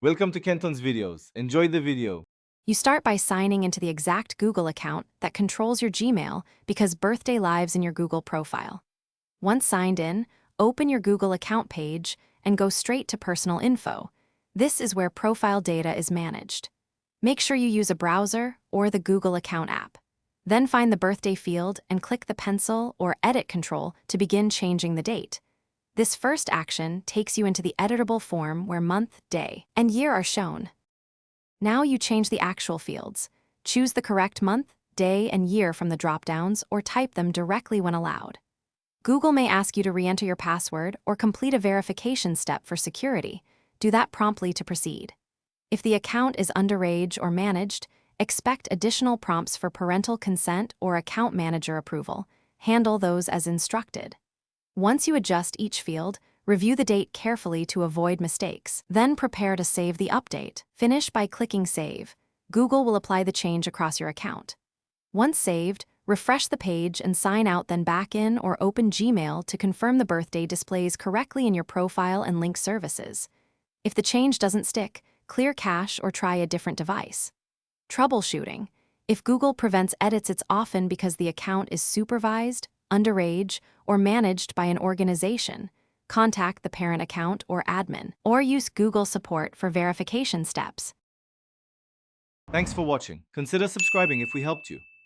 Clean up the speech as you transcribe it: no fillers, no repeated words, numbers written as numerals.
Welcome to Kenton's videos. Enjoy the video. You start by signing into the exact Google account that controls your Gmail because birthday lives in your Google profile. Once signed in, open your Google account page and go straight to Personal Info. This is where profile data is managed. Make sure you use a browser or the Google account app. Then find the birthday field and click the pencil or edit control to begin changing the date. This first action takes you into the editable form where month, day, and year are shown. Now you change the actual fields. Choose the correct month, day, and year from the drop-downs or type them directly when allowed. Google may ask you to re-enter your password or complete a verification step for security. Do that promptly to proceed. If the account is underage or managed, expect additional prompts for parental consent or account manager approval. Handle those as instructed. Once you adjust each field, review the date carefully to avoid mistakes. Then prepare to save the update. Finish by clicking Save. Google will apply the change across your account. Once saved, refresh the page and sign out, then back in or open Gmail to confirm the birthday displays correctly in your profile and link services. If the change doesn't stick, clear cache or try a different device. Troubleshooting. If Google prevents edits, it's often because the account is supervised, underage, or managed by an organization. Contact the parent account or admin, or use Google support for verification steps. Thanks for watching. Consider subscribing if we helped you.